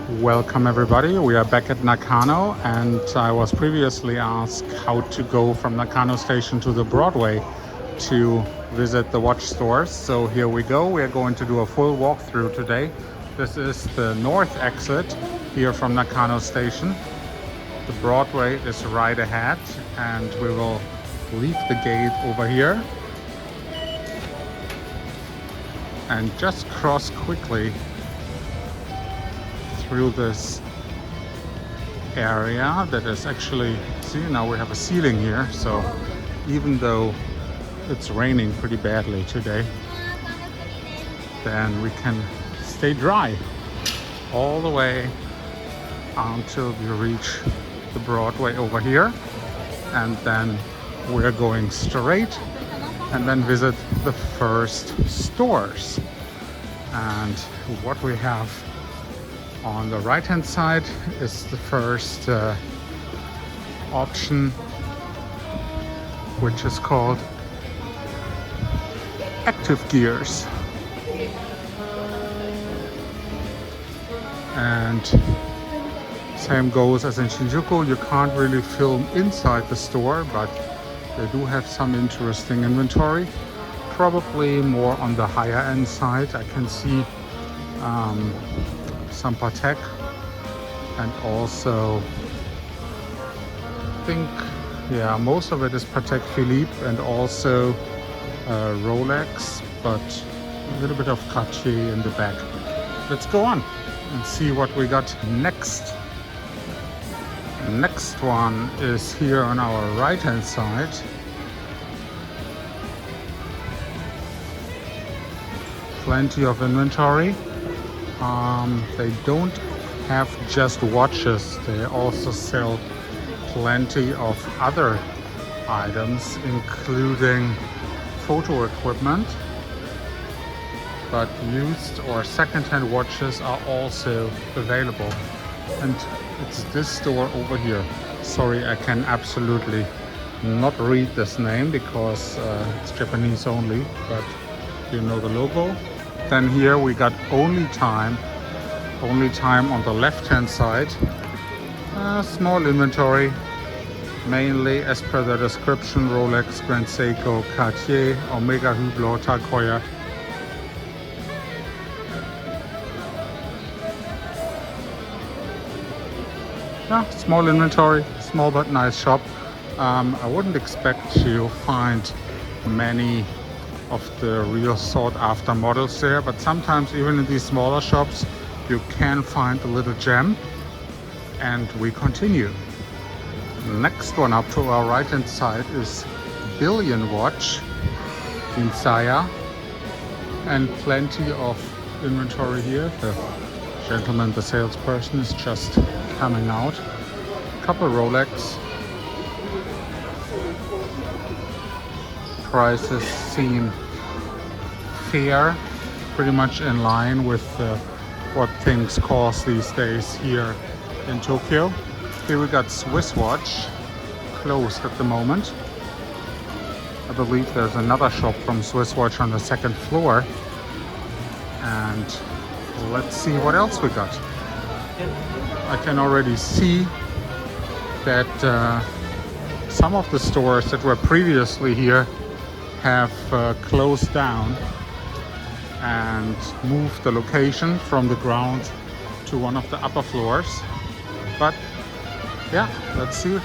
Welcome everybody, we are back at Nakano, and I was previously asked how to go from Nakano station to the Broadway to visit the watch stores. So here we go, we are going to do a full walkthrough today. This is the north exit here from Nakano station. The Broadway is right ahead and we will leave the gate over here and just cross quickly through this area that is actually, see, now we have a ceiling here, so even though it's raining pretty badly today, then we can stay dry all the way until we reach the Broadway over here, and then we're going straight and then visit the first stores. And what we have on the right hand side is the first option, which is called Active Gears. And same goes as in Shinjuku, you can't really film inside the store, but they do have some interesting inventory, probably more on the higher end side. I can see some Patek, and also I think, yeah, most of it is Patek Philippe and also Rolex, but a little bit of Cartier in the back. Let's go on and see what we got next. The next one is here on our right hand side. Plenty of inventory. They don't have just watches, they also sell plenty of other items, including photo equipment, but used or second-hand watches are also available. And it's this store over here. Sorry, I can absolutely not read this name because it's Japanese only, but you know the logo. Then here we got only time on the left hand side. Small inventory, mainly as per the description: Rolex, Grand Seiko, Cartier, Omega, Hublot, Tag Heuer. Yeah, small inventory, small but nice shop. I wouldn't expect to find many of the real sought after models there, but sometimes even in these smaller shops you can find a little gem. And we continue. Next one up to our right hand side is Billion Watch in Saya, and plenty of inventory here. The gentleman, the salesperson, is just coming out. Couple Rolex. Prices seem fair, pretty much in line with what things cost these days here in Tokyo. Here we got Swiss Watch, closed at the moment. I believe there's another shop from Swiss Watch on the second floor. And let's see what else we got. I can already see that some of the stores that were previously here have closed down and moved the location from the ground to one of the upper floors. But yeah, let's see.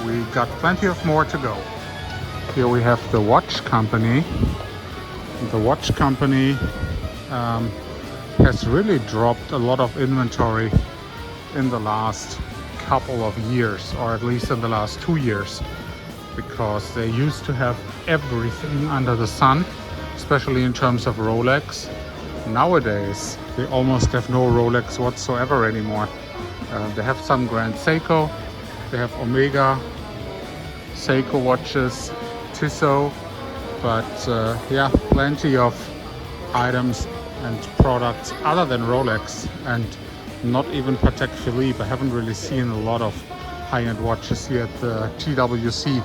We got plenty of more to go. Here we have the watch company. The watch company has really dropped a lot of inventory in the last couple of years, or at least in the last 2 years, because they used to have everything under the sun, especially in terms of Rolex. Nowadays, they almost have no Rolex whatsoever anymore. They have some Grand Seiko, they have Omega, Seiko watches, Tissot, but yeah, plenty of items and products other than Rolex, and not even Patek Philippe. I haven't really seen a lot of high-end watches here at the TWC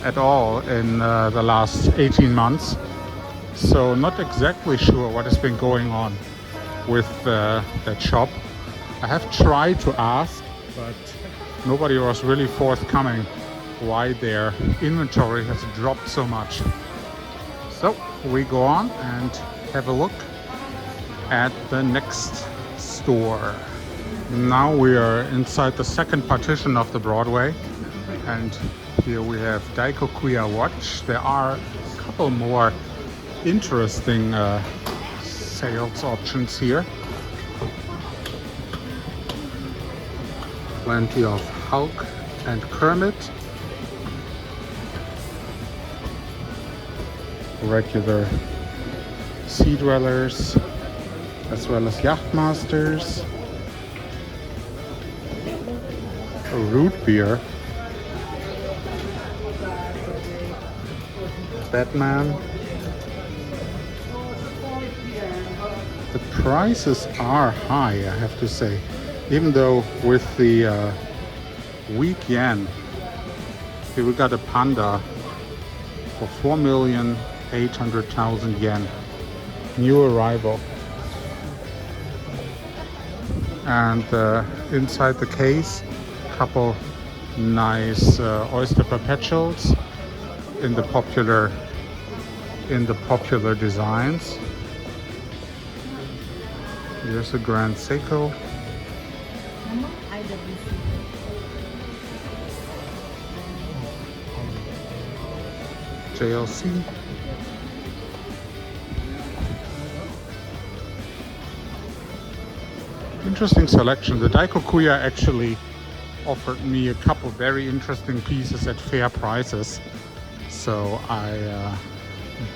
at all in the last 18 months. So not exactly sure what has been going on with that shop. I have tried to ask, but nobody was really forthcoming why their inventory has dropped so much. So we go on and have a look at the next store. Now we are inside the second partition of the Broadway, and here we have Daikokuya watch. There are a couple more interesting sales options here. Plenty of Hulk and Kermit. Regular Sea Dwellers, as well as Yachtmasters. A root beer. Batman. The prices are high, I have to say. Even though with the weak yen, here we got a panda for 4,800,000 yen. New arrival. And inside the case, couple nice oyster perpetuals in the popular designs. Here's a Grand Seiko. JLC. Interesting selection. The Daikokuya actually offered me a couple very interesting pieces at fair prices, so I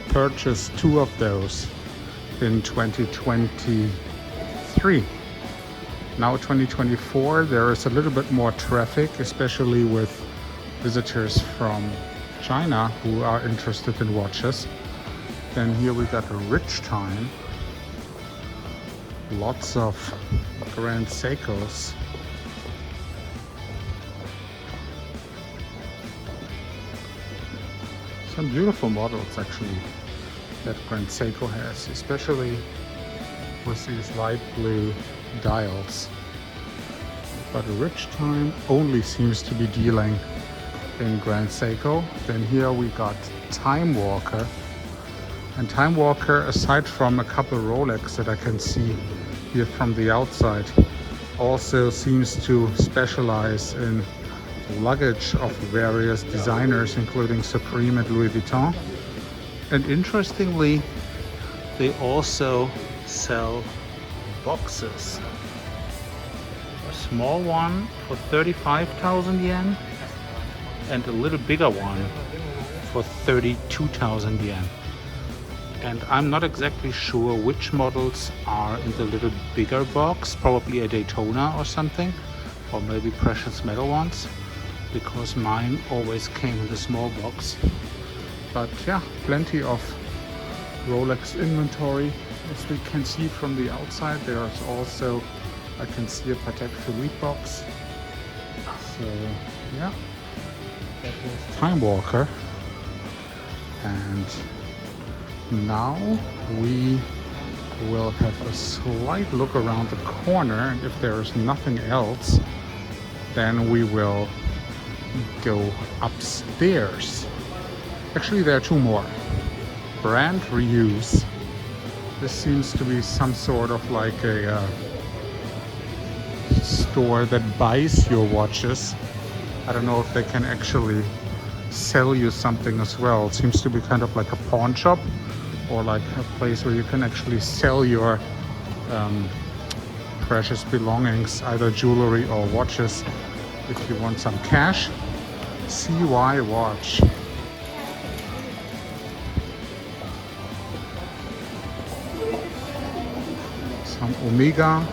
purchased 2 of those in 2023. Now 2024, there is a little bit more traffic, especially with visitors from China who are interested in watches. Then here we got a rich time. Lots of Grand Seikos. Some beautiful models actually that Grand Seiko has, especially with these light blue dials. But Rich Time only seems to be dealing in Grand Seiko. Then here we got Time Walker. And Time Walker, aside from a couple Rolex that I can see here from the outside, also seems to specialize in luggage of various designers, including Supreme and Louis Vuitton. And interestingly, they also sell boxes. A small one for 35,000 yen and a little bigger one for 32,000 yen. And I'm not exactly sure which models are in the little bigger box, probably a Daytona or something, or maybe precious metal ones, because mine always came in the small box. But yeah, plenty of Rolex inventory. As we can see from the outside, there's also, I can see a Patek Philippe box. So yeah, that was Time Walker. And now we will have a slight look around the corner, and if there is nothing else, then we will go upstairs. Actually, there are 2 more. Brand reuse. This seems to be some sort of like a store that buys your watches. I don't know if they can actually sell you something as well. It seems to be kind of like a pawn shop, or like a place where you can actually sell your precious belongings, either jewelry or watches, if you want some cash. CY watch. Some Omega,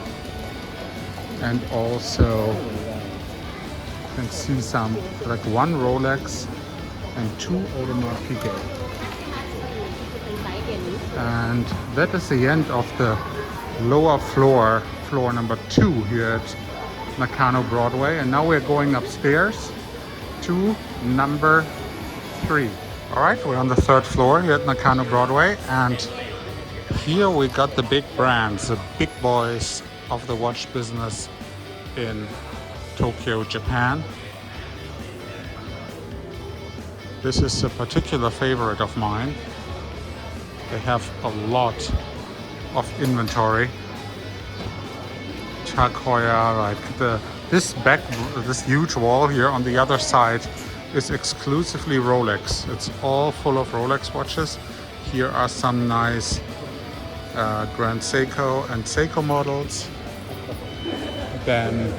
and also you can see some like 1 Rolex and 2 Audemars Piguet. And that is the end of the lower floor, floor number 2 here at Nakano Broadway. And now we're going upstairs to number 3. All right, we're on the 3rd floor here at Nakano Broadway, and here we got the big brands, the big boys of the watch business in Tokyo, Japan. This is a particular favorite of mine. They have a lot of inventory. Tag Heuer, like this huge wall here on the other side is exclusively Rolex. It's all full of Rolex watches. Here are some nice Grand Seiko and Seiko models. Then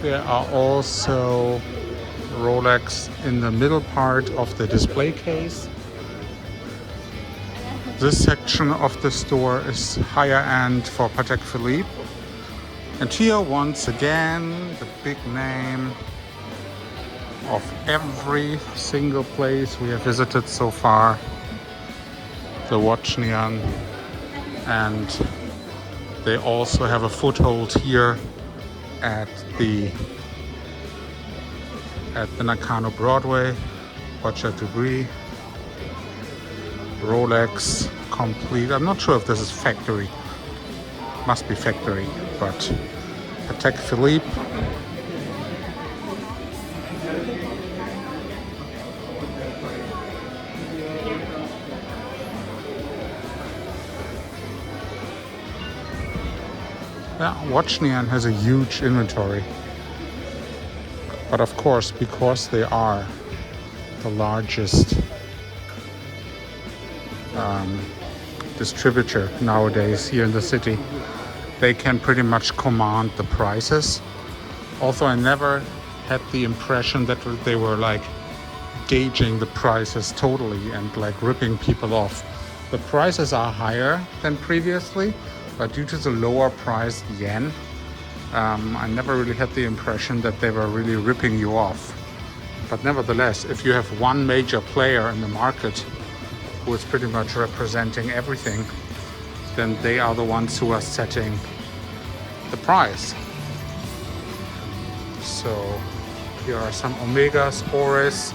there are also Rolex in the middle part of the display case. This section of the store is higher end for Patek Philippe. And here once again, the big name of every single place we have visited so far, the Watchnian. And they also have a foothold here at the Nakano Broadway, Watch at Debris, Rolex complete. I'm not sure if this is factory. Must be factory, but Patek Philippe. Yeah, Watchnian has a huge inventory. But of course, because they are the largest distributor nowadays here in the city, they can pretty much command the prices. Also, I never had the impression that they were like gauging the prices totally and like ripping people off. The prices are higher than previously, but due to the lower priced yen, I never really had the impression that they were really ripping you off. But nevertheless, if you have one major player in the market who is pretty much representing everything, then they are the ones who are setting the price. So here are some Omegas, Oris.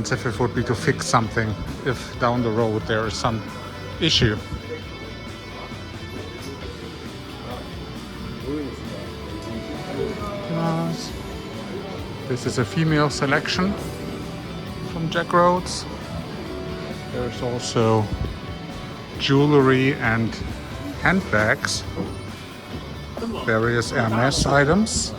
expensive it would be to fix something if down the road there is some issue. This is a female selection from Jack Rhodes. There's also jewelry and handbags, various Hermes items.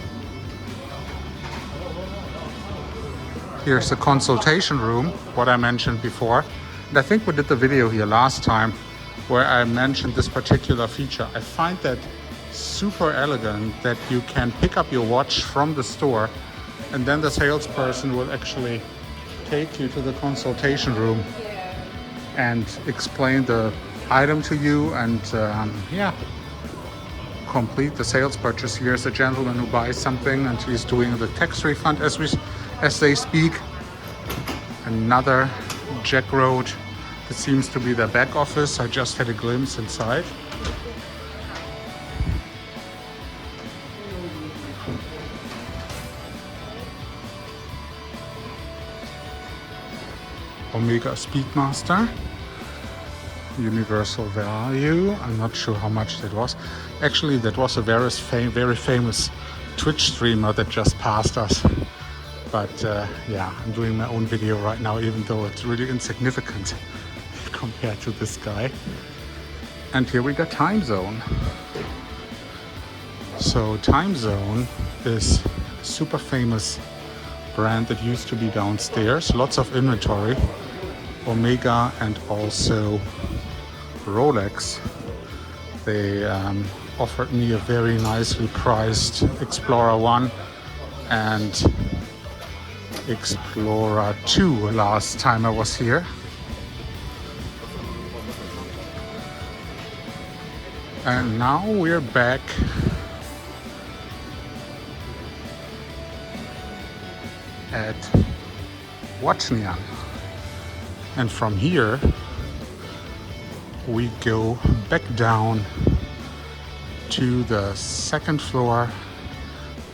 Here's the consultation room, what I mentioned before. And I think we did the video here last time where I mentioned this particular feature. I find that super elegant that you can pick up your watch from the store and then the salesperson will actually take you to the consultation room and explain the item to you and complete the sales purchase. Here's a gentleman who buys something and he's doing the tax refund as they speak. Another Jack Road. This seems to be their back office. I just had a glimpse inside. Omega Speedmaster, universal value. I'm not sure how much that was. Actually, that was a very famous Twitch streamer that just passed us. But yeah, I'm doing my own video right now, even though it's really insignificant compared to this guy. And here we got Time Zone. So Time Zone is a super famous brand that used to be downstairs. Lots of inventory. Omega and also Rolex. They offered me a very nicely priced Explorer 1 and Explorer 2 last time I was here. And now we're back at Watchnian. And from here we go back down to the second floor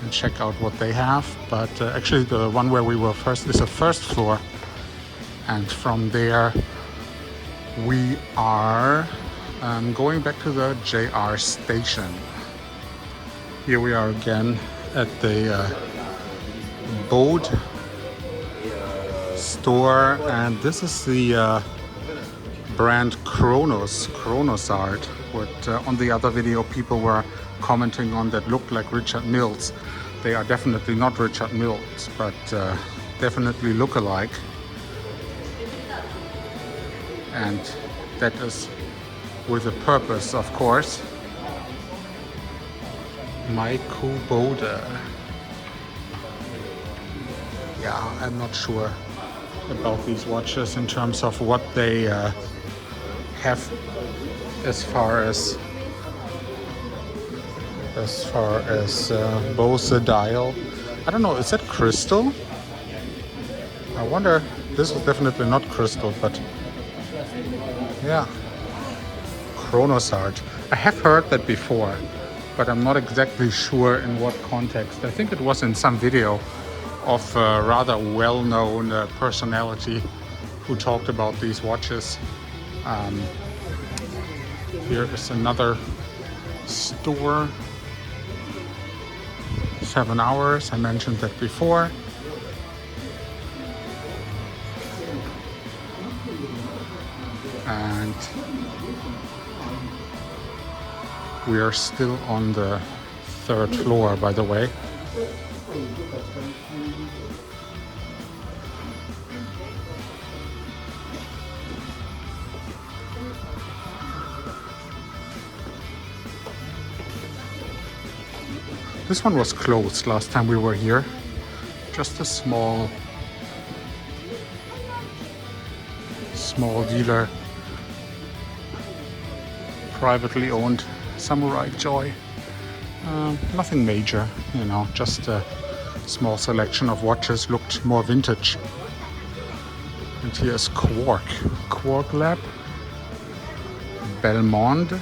and check out what they have. But actually the one where we were first is a first floor. And from there we are going back to the JR station. Here we are again at the boat store, and this is the brand Kronos art. What on the other video people were commenting on that looked like Richard Mills. They are definitely not Richard Mills, but definitely look alike. And that is with a purpose, of course. Michael Bode. Yeah, I'm not sure about these watches in terms of what they have as far as both the dial. I don't know, is that crystal? I wonder. This is definitely not crystal, but yeah, Kronos art. I have heard that before, but I'm not exactly sure in what context. I think it was in some video of a rather well-known personality who talked about these watches. Here is another store. 7 hours, I mentioned that before. And we are still on the third floor, by the way. This one was closed last time we were here. Just a small dealer, privately owned Samurai Joy. Nothing major, you know, just a small selection of watches, looked more vintage. And here's Quark Lab, Belmond,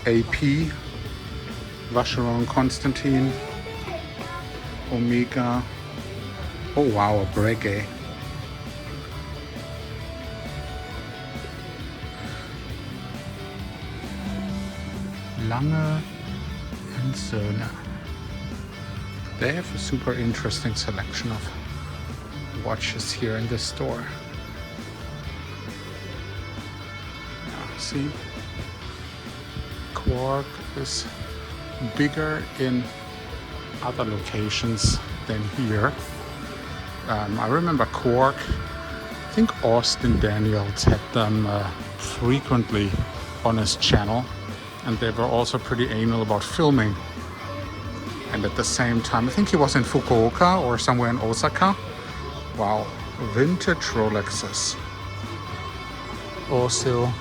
AP, Vacheron Constantin, Omega, Oh wow, a Breguet. Lange and Söhne. They have a super interesting selection of watches here in this store. Yeah, see? Quark is bigger in other locations than here. I remember Quark, I think Austin Daniels had them frequently on his channel, and they were also pretty anal about filming. And at the same time, I think he was in Fukuoka or somewhere in Osaka. Wow, vintage Rolexes. Also,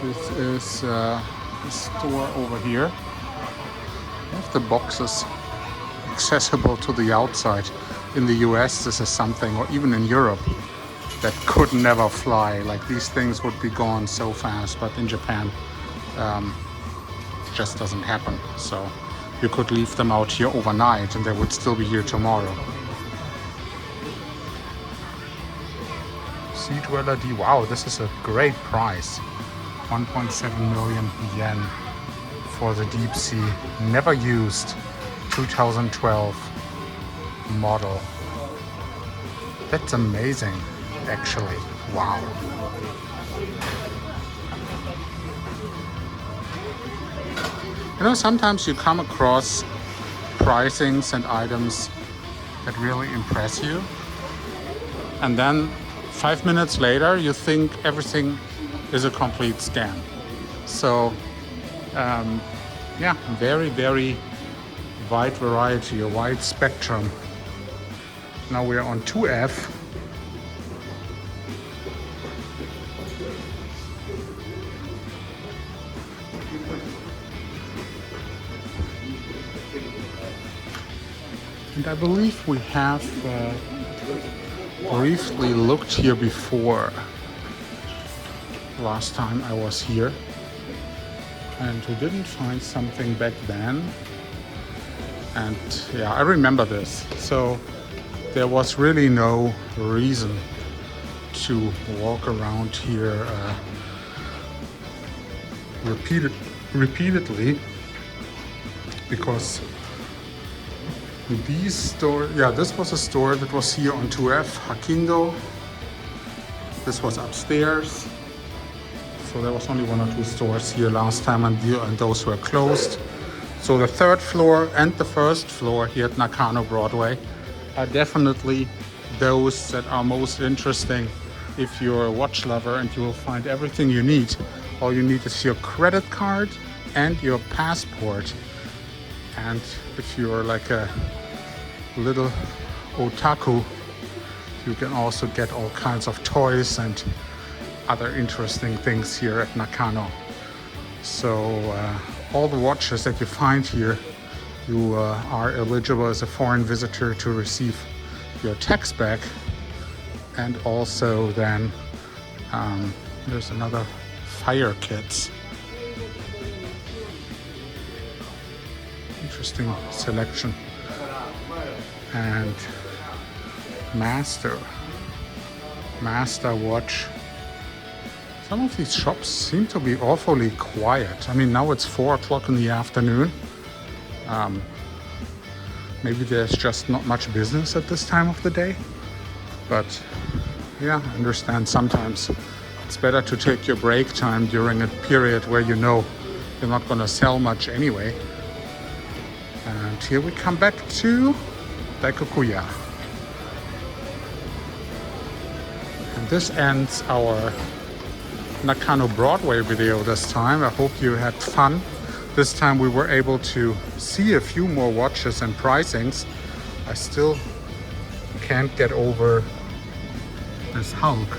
this is a store over here. They have the boxes accessible to the outside. In the US, this is something, or even in Europe, that could never fly. Like, these things would be gone so fast, but in Japan, it just doesn't happen. So you could leave them out here overnight and they would still be here tomorrow. Sea Dweller D. Wow, this is a great price. 1.7 million yen for the deep sea, never used, 2012 model. That's amazing, actually. Wow. You know, sometimes you come across pricings and items that really impress you, and then 5 minutes later you think everything is a complete scam. So yeah, very, very wide variety, a wide spectrum. Now we're on 2F. And I believe we have briefly looked here before. Last time I was here, and we didn't find something back then. And yeah, I remember this. So there was really no reason to walk around here repeatedly, because these stores, yeah, this was a store that was here on 2F, Hakindo. This was upstairs. So there was only 1 or 2 stores here last time, and those were closed. So the 3rd floor and the 1st floor here at Nakano Broadway are definitely those that are most interesting if you're a watch lover, and you will find everything you need. All you need is your credit card and your passport. And if you're like a little otaku, you can also get all kinds of toys and other interesting things here at Nakano. So all the watches that you find here, you are eligible as a foreign visitor to receive your tax back. And also then there's another fire kits. Interesting selection. And Master watch. Some of these shops seem to be awfully quiet. I mean, now it's 4 o'clock in the afternoon. Maybe there's just not much business at this time of the day. But yeah, I understand sometimes it's better to take your break time during a period where you know you're not going to sell much anyway. And here we come back to Daikokuya. And this ends our Nakano Broadway video this time. I hope you had fun. This time we were able to see a few more watches and pricings. I still can't get over this Hulk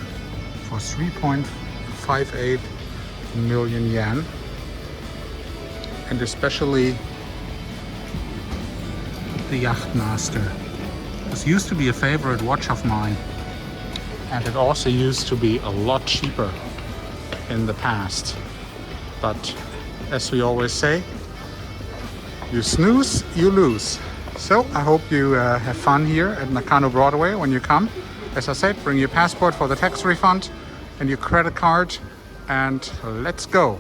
for 3.58 million yen. And especially the Yachtmaster. This used to be a favorite watch of mine. And it also used to be a lot cheaper in the past. But as we always say, You snooze, you lose. So I hope you have fun here at Nakano Broadway when you come. As I said, bring your passport for the tax refund and your credit card, and let's go.